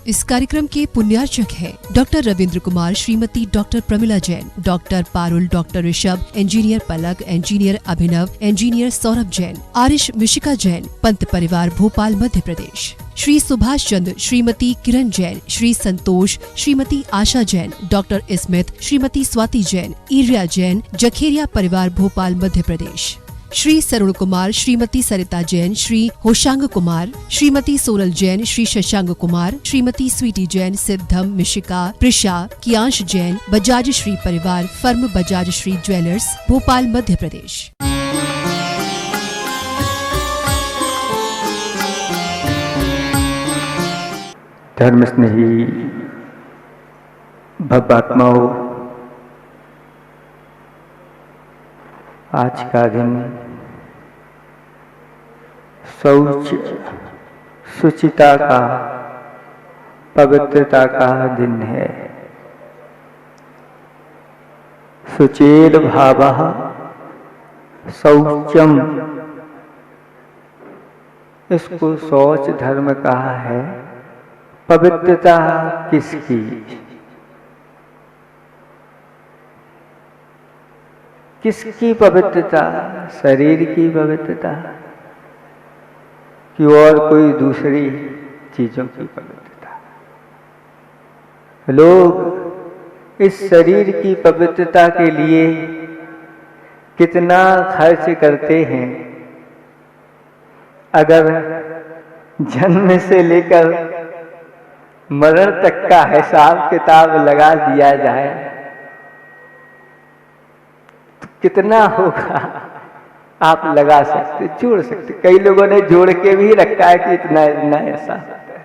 इस कार्यक्रम के पुण्यार्चक हैं doctor Ravindra Kumar, Shrimati doctor Pramila Jain, doctor Parul, doctor Rishabh, engineer Palak, engineer Abhinav, engineer Saurabh Jain, Aarish Mishika Jain, Pant परिवार भोपाल मध्य प्रदेश। श्री सुभाष चंद्र, श्रीमती किरण जैन, श्री संतोष, श्रीमती आशा जैन, डॉक्टर स्मिथ, श्रीमती स्वाति जैन, ईरिया जैन, जखेरिया परिवार भोपाल मध्य प्रदेश। श्री सरुण कुमार, श्रीमती सरिता जैन, श्री होशांग कुमार, श्रीमती सोनल जैन, श्री शशांक कुमार, श्रीमती स्वीटी जैन, सिद्धम, मिशिका, प्रिशा, कियांश जैन, बजाज श्री परिवार, फर्म बजाज श्री ज्वेलर्स, भोपाल मध्य प्रदेश। धर्म स्नेही भव्यात्माओं, आज का दिन शौच, शुचिता का, पवित्रता का दिन है। शुचेर भावः शौचम, इसको शौच धर्म कहा है। पवित्रता किसकी? किसकी पवित्रता? शरीर की पवित्रता कि और कोई दूसरी चीजों की पवित्रता? लोग इस शरीर की पवित्रता के लिए कितना खर्च करते हैं। अगर जन्म से लेकर मरण तक का हिसाब किताब लगा दिया जाए तो कितना होगा आप लगा सकते, जोड़ सकते। कई लोगों ने जोड़ के भी रखा है कि इतना इतना ऐसा होता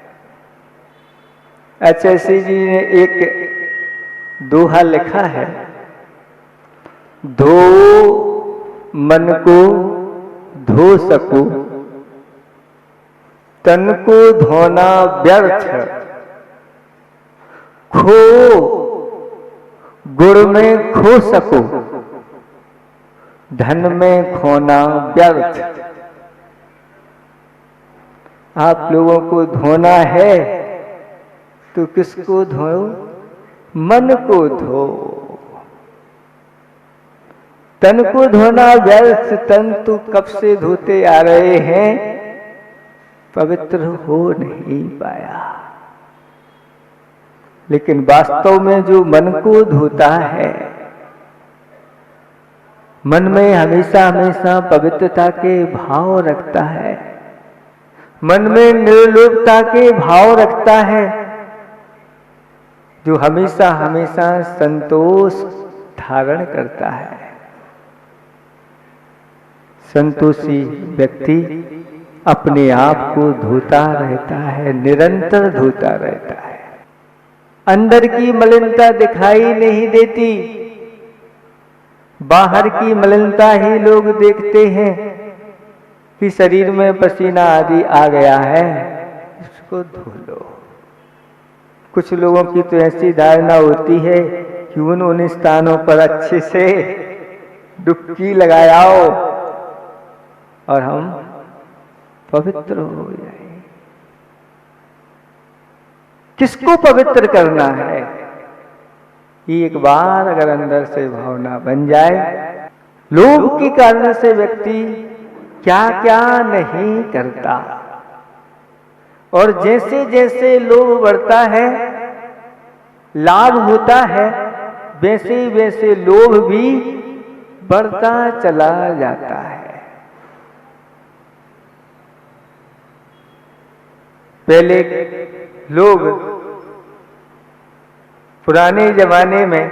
है। एचएससी जी ने एक दोहा लिखा है, धो मन को धो सको, तन को धोना व्यर्थ, खो गुण में खो सको, धन में खोना व्यर्थ। आप लोगों को धोना है तो किसको धो? मन को धो। तन को धोना व्यर्थ, तन तो कब से धोते आ रहे हैं, पवित्र हो नहीं पाया। लेकिन वास्तव में जो मन को धोता है, मन में हमेशा हमेशा पवित्रता के भाव रखता है, मन में निर्लोभता के भाव रखता है, जो हमेशा हमेशा संतोष धारण करता है। संतोषी व्यक्ति अपने आप को धोता रहता है, निरंतर धोता रहता है। अंदर की मलिनता दिखाई नहीं देती, बाहर की मलिनता ही लोग देखते हैं कि शरीर में पसीना आदि आ गया है, इसको धो लो। कुछ लोगों की तो ऐसी धारणा होती है कि उन स्थानों पर अच्छे से डुबकी लगाओ और हम पवित्र हो जाए। किसको पवित्र करना है? एक बार अगर अंदर से भावना बन जाए, लोभ के कारण से व्यक्ति क्या क्या नहीं करता, और जैसे जैसे लोभ बढ़ता है, लाभ होता है, वैसे वैसे लोभ भी बढ़ता चला जाता है। पहले लोग पुराने जमाने में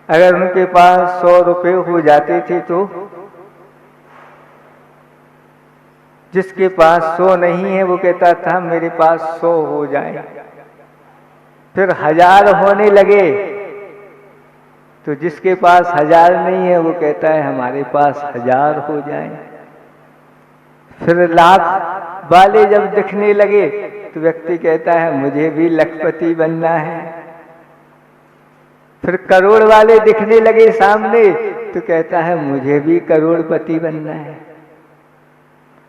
अगर उनके पास 100 रुपए हो जाते थे तो जिसके पास 100 नहीं है वो कहता था मेरे पास 100 हो जाए। फिर 1000 होने लगे तो जिसके पास 1000 नहीं है वो कहता है हमारे पास 1000 हो जाए। फिर लाख वाले जब दिखने लगे तो व्यक्ति कहता है मुझे भी लखपति बनना है। फिर करोड़ वाले दिखने लगे सामने तो कहता है मुझे भी करोड़पति बनना है।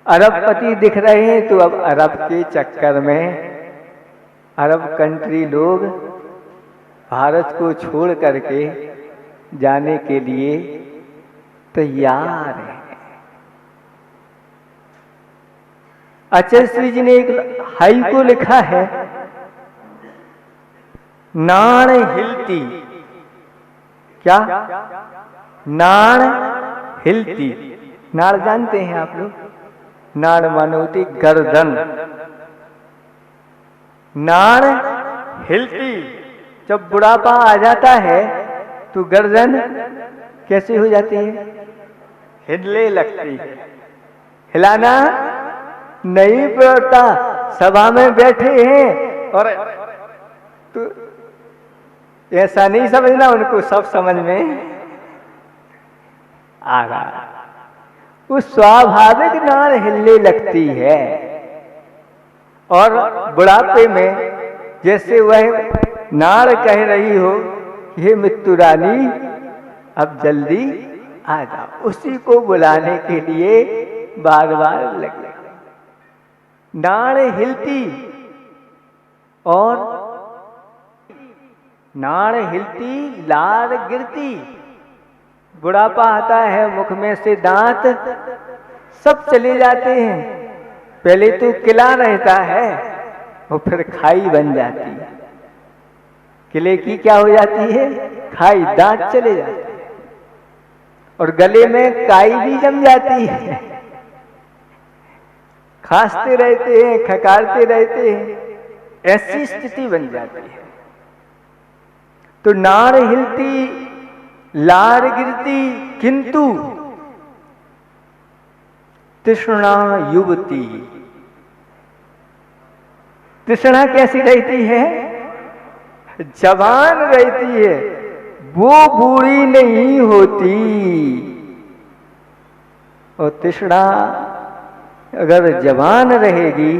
अरबपति दिख रहे हैं तो अब अरब के चक्कर में अरब कंट्री लोग भारत को छोड़ करके जाने के लिए तैयार हैं। आचार्य श्री जी ने एक हाइको लिखा है, नाण हिलती, क्या नाण हिलती, नाड़ जानते हैं आप लोग? नाड़ माने होती गर्दन, नाड़ हिलती, जब बुढ़ापा आ जाता है तो गर्दन कैसे हो जाती है? हिलने लगती है। हिलाना नहीं पड़ता। सभा में बैठे हैं और तो ऐसा नहीं समझना, उनको सब समझ में आ रहा। उस स्वाभाविक नाड़ हिलने लगती है और बुढ़ापे में जैसे वह नाड़ कह रही हो, हे मृत्यु रानी अब जल्दी आ जाओ, उसी को बुलाने के लिए बार बार लगे। नाड़ हिलती और नाड़ हिलती, लार गिरती। बुढ़ापा आता है, मुख में से दांत सब चले जाते हैं। पहले तो किला रहता है और फिर खाई बन जाती है। किले की क्या हो जाती है? खाई, दांत चले जाते हैं और गले में काई भी जम जाती है। खांसते रहते हैं, खकारते रहते हैं, ऐसी स्थिति बन जाती है। तो नाड़ हिलती, लार गिरती, किंतु तृष्णा युवती। तृष्णा कैसी रहती है? जवान रहती है, वो बूढ़ी नहीं होती। और तृष्णा अगर जवान रहेगी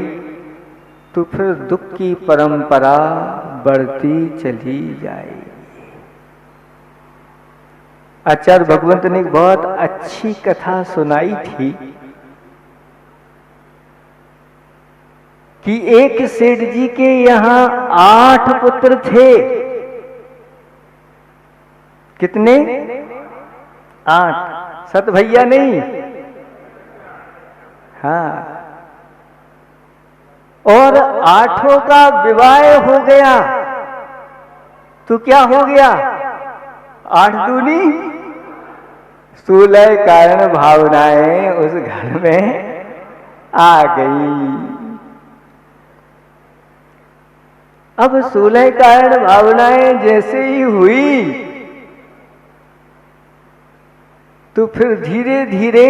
तो फिर दुख की परंपरा बढ़ती चली जाएगी। आचार्य भगवंत ने एक बहुत अच्छी कथा सुनाई थी कि एक सेठ जी के यहां 8 पुत्र थे। कितने? 8। सत भैया नहीं, हाँ। और 8 का विवाह हो गया तो क्या हो गया? 8 दूनी 16 कारण भावनाएं उस घर में आ गई। अब 16 कारण भावनाएं जैसे ही हुई तो फिर धीरे धीरे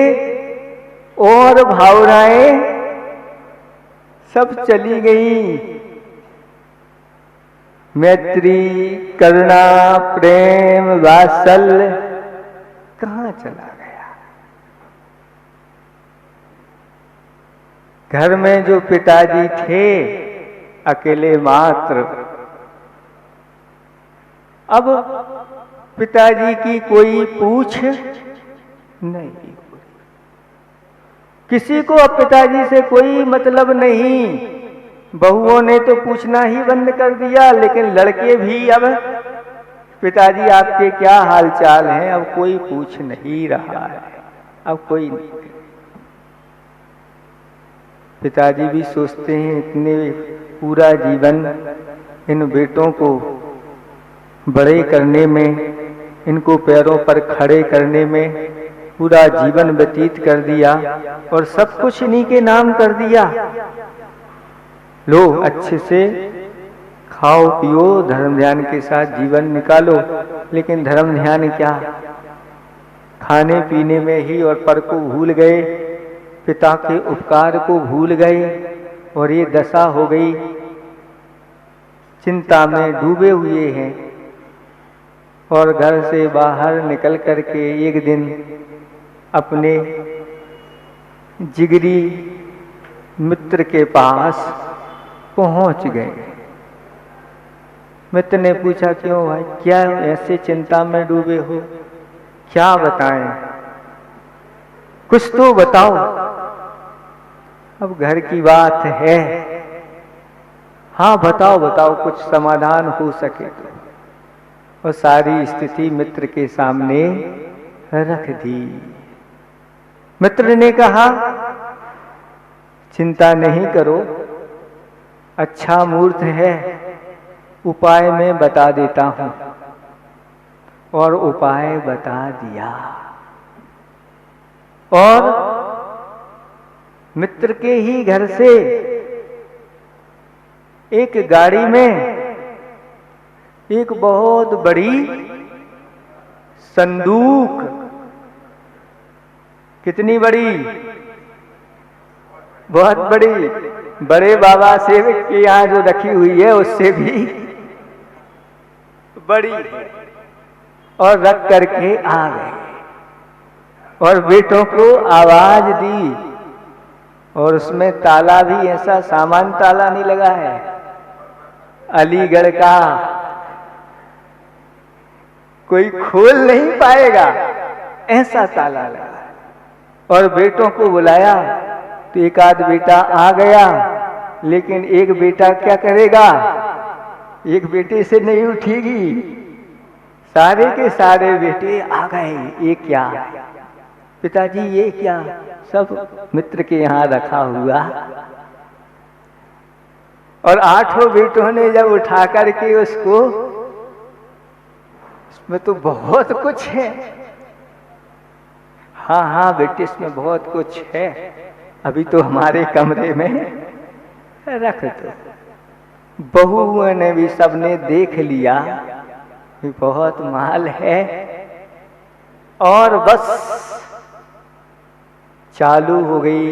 और भावनाएं सब चली गई। मैत्री, करुणा, प्रेम, वात्सल्य कहां चला गया? घर में जो पिताजी थे अकेले मात्र, अब पिताजी की कोई पूछ नहीं, किसी को अब पिताजी से कोई मतलब नहीं। बहुओं ने तो पूछना ही बंद कर दिया, लेकिन लड़के भी अब पिताजी आपके क्या हाल चाल हैं, अब कोई पूछ नहीं रहा है। अब कोई नहीं। पिताजी भी सोचते हैं इतने पूरा जीवन इन बेटों को बड़े करने में, इनको पैरों पर खड़े करने में पूरा जीवन व्यतीत कर दिया और सब कुछ इन्हीं के नाम कर दिया। लो अच्छे से खाओ पियो, धर्म ध्यान के साथ जीवन निकालो। लेकिन धर्म ध्यान क्या, खाने पीने में ही और पर को भूल गए, पिता के उपकार को भूल गए और ये दशा हो गई। चिंता में डूबे हुए हैं और घर से बाहर निकल करके एक दिन अपने जिगरी मित्र के पास पहुंच गए। मित्र ने पूछा, क्यों भाई, क्या ऐसे चिंता में डूबे हो, क्या बताएं, कुछ तो बताओ। अब घर की बात है, हाँ बताओ बताओ, कुछ समाधान हो सके तो। और सारी स्थिति मित्र के सामने रख दी। मित्र ने कहा, चिंता नहीं करो, अच्छा मूर्त है, उपाय मैं बता देता हूं। और उपाय बता दिया। और मित्र के ही घर से एक गाड़ी में एक बहुत बड़ी संदूक, कितनी बड़ी, बहुत बड़ी, बड़े बाबा सेवक के यहाँ जो रखी हुई है उससे भी बड़ी, और रख करके आ गए। और बेटों को आवाज दी। और उसमें ताला भी ऐसा सामान्य ताला नहीं लगा है, अलीगढ़ का, कोई खोल नहीं पाएगा ऐसा ताला लगा। और बेटों को बुलाया तो एक आध बेटा आ गया, लेकिन एक बेटा क्या करेगा, एक बेटे से नहीं उठेगी। सारे के सारे बेटे आ गए। ये क्या पिताजी, ये क्या? सब मित्र के यहाँ रखा हुआ। और 8 बेटों ने जब उठा करके उसको, इसमें तो बहुत कुछ है। हाँ हाँ बेटे, इसमें बहुत कुछ है, अभी तो हमारे कमरे में रख दो। बहुओं ने भी सबने देख लिया, बहुत माल है। और बस चालू हो गई।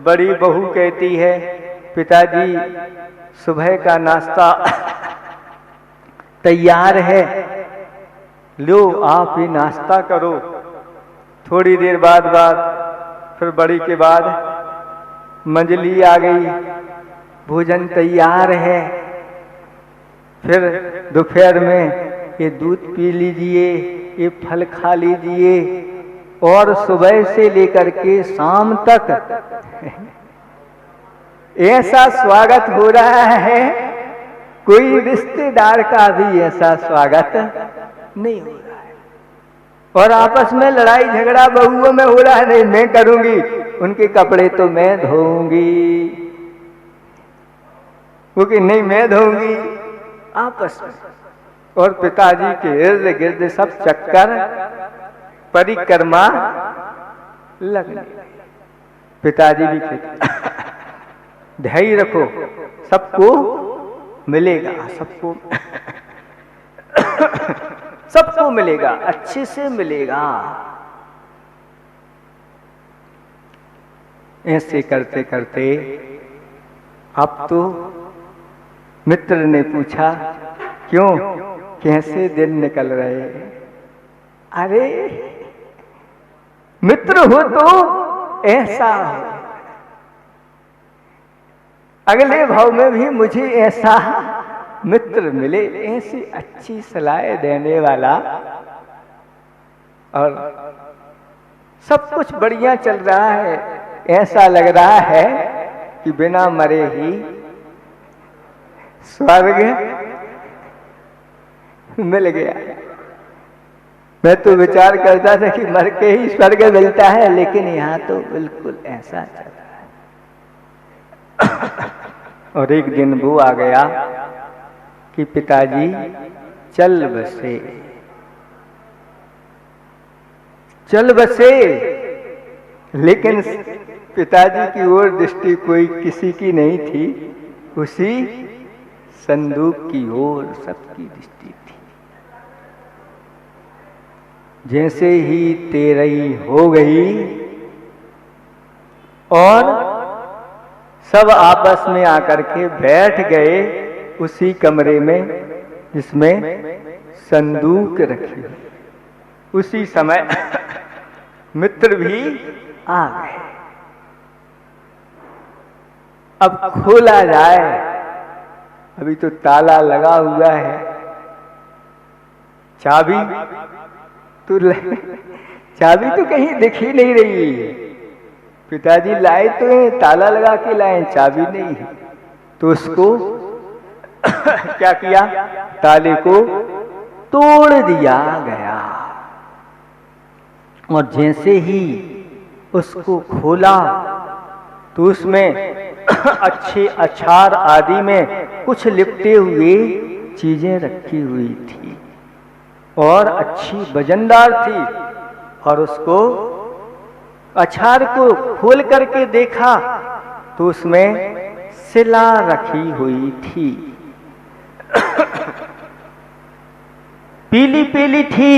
बड़ी बहू कहती है, पिताजी सुबह का नाश्ता तैयार है, लो आप ही नाश्ता करो। थोड़ी देर बाद फिर बड़ी के बाद मंजली आ गई, भोजन तैयार है। फिर दोपहर में ये दूध पी लीजिए, ये फल खा लीजिए। और सुबह से लेकर के शाम तक ऐसा स्वागत हो रहा है, कोई रिश्तेदार का भी ऐसा स्वागत नहीं हो रहा है। और आपस में लड़ाई झगड़ा बहुओं में हो रहा है, नहीं मैं करूंगी, उनके कपड़े तो मैं धोऊंगी, वो कि नहीं मैं धोऊंगी, आपस में। और पिताजी के इर्द गिर्द सब चक्कर परिक्रमा लगने। पिताजी भी कहते, धैर्य रखो, सबको मिलेगा, सबको मिलेगा, अच्छे से मिलेगा। ऐसे करते करते अब तो मित्र ने पूछा, क्यों, कैसे दिन निकल रहे? अरे मित्र हो तो ऐसा हो, अगले भाव में भी मुझे ऐसा मित्र मिले, ऐसी अच्छी सलाह देने वाला। और सब कुछ बढ़िया चल रहा है, ऐसा लग रहा है कि बिना मरे ही स्वर्ग मिल गया। मैं तो विचार करता था कि मर के ही स्वर्ग मिलता है, लेकिन यहाँ तो बिल्कुल ऐसा चल रहा है। और एक दिन वो आ गया कि पिताजी चल बसे, लेकिन पिताजी की ओर दृष्टि कोई किसी की नहीं थी, उसी संदूक की ओर सबकी दृष्टि थी। जैसे ही तेरही हो गई और सब आपस में आकर के बैठ गए उसी कमरे में जिसमें संदूक रखी। उसी समय मित्र भी आ गए। अब खोला जाए, अभी तो ताला लगा हुआ है, चाबी तो कहीं दिख ही नहीं रही है। पिताजी लाए तो हैं, ताला लगा के लाए, चाबी नहीं है। तो उसको क्या किया, ताले को तोड़ दिया गया और जैसे ही उसको खोला तो उसमें अच्छे अचार आदि में कुछ लिपटे हुए चीजें रखी हुई थी और अच्छी वजनदार थी। और उसको अचार को खोल करके देखा तो उसमें सिला रखी हुई थी, पीली पीली थी।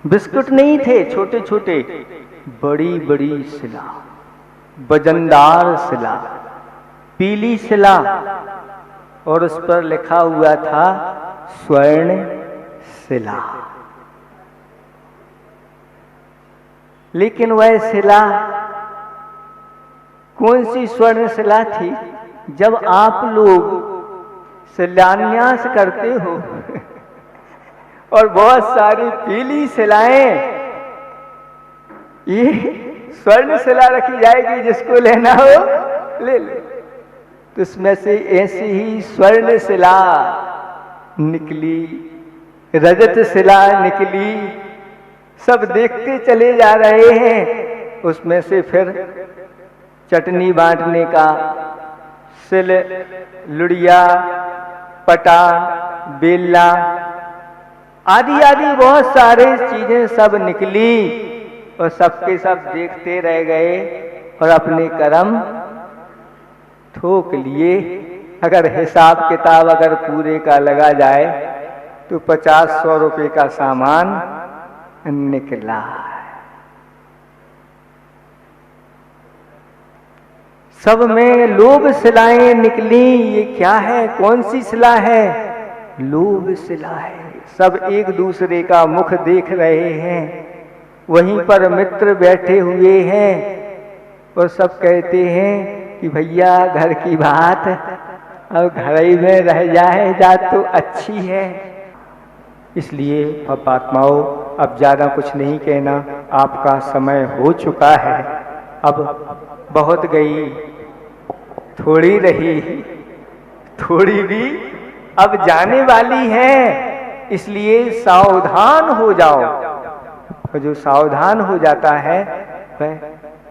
बिस्कुट नहीं थे, छोटे छोटे, बड़ी बड़ी सिला, वजनदार सिला, पीली सिला और उस पर लिखा हुआ था स्वर्ण शिला। लेकिन वह शिला कौन सी स्वर्ण शिला थी? जब आप लोग शिलान्यास करते हो और बहुत सारी पीली शिलाएं, ये स्वर्ण शिला रखी जाएगी, जिसको लेना हो ले ले। तो उसमें से ऐसी ही स्वर्ण शिला निकली, रजत शिला निकली, सब देखते चले जा रहे हैं। उसमें से फिर चटनी बांटने का सिल, लुड़िया, पटा, बेला आदि आदि बहुत सारे चीजें सब निकली और सबके सब देखते रह गए और अपने कर्म ठोक लिए। अगर हिसाब किताब अगर पूरे का लगा जाए तो 50-100 रुपए का सामान निकला। सब में लोभ शिलाएं निकली। ये क्या है? कौन सी शिला है? लोभ शिला है। सब एक दूसरे का मुख देख रहे हैं, वहीं पर मित्र बैठे हुए हैं और सब कहते हैं कि भैया घर की बात अब घर ही में रह जाए जा तो अच्छी है। इसलिए पापात्माओं, अब ज्यादा कुछ नहीं कहना, आपका समय हो चुका है। अब बहुत गई, थोड़ी रही, थोड़ी भी अब जाने वाली है। इसलिए सावधान हो जाओ। और जो सावधान हो जाता है वह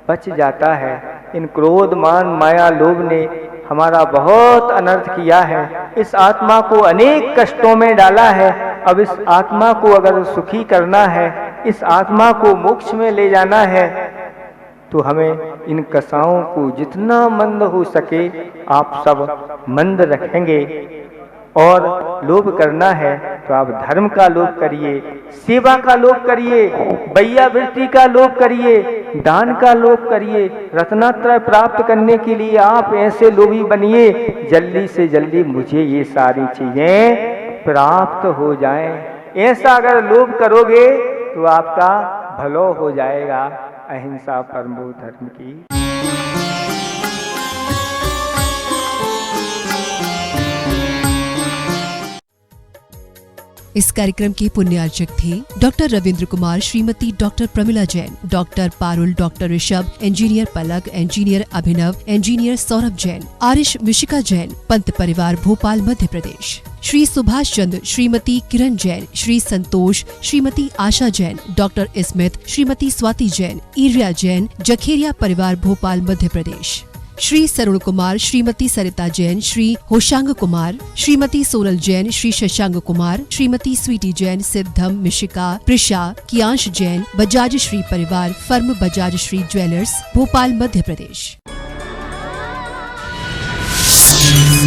बच जाता है। इन क्रोध, मान, माया, लोभ ने हमारा बहुत अनर्थ किया है। इस आत्मा को अनेक कष्टों में डाला है। अब इस आत्मा को अगर सुखी करना है, इस आत्मा को मोक्ष में ले जाना है, तो हमें इन कसाओं को जितना मंद हो सके आप सब मंद रखेंगे। और लोभ करना है तो आप धर्म का लोभ करिए, सेवा का लोभ करिए, वैयावृत्ति का लोभ करिए, दान का लोभ करिए। रत्नात्रय प्राप्त करने के लिए आप ऐसे लोभी बनिए जल्दी से जल्दी मुझे ये सारी चीजें प्राप्त हो जाएं। ऐसा अगर लोभ करोगे तो आपका भलो हो जाएगा। अहिंसा परमो धर्म की। इस कार्यक्रम के पुण्यार्चक थे doctor Ravindra Kumar, Shrimati doctor Pramila Jain, doctor Parul, doctor Rishabh, engineer Palak, engineer Abhinav, engineer Saurabh Jain, Aarish Mishika Jain, Pant परिवार भोपाल मध्य प्रदेश। श्री सुभाष चंद्र, श्रीमती किरण जैन, श्री संतोष, श्रीमती आशा जैन, डॉक्टर स्मिथ, श्रीमती स्वाति जैन, ईरिया जैन, जखेरिया परिवार भोपाल मध्य प्रदेश। श्री सरुण कुमार, श्रीमती सरिता जैन, श्री होशांग कुमार, श्रीमती सोनल जैन, श्री शशांक कुमार, श्रीमती स्वीटी जैन, सिद्धम, मिशिका, प्रिशा, कियांश जैन, बजाज श्री परिवार, फर्म बजाज श्री ज्वेलर्स, भोपाल मध्य प्रदेश।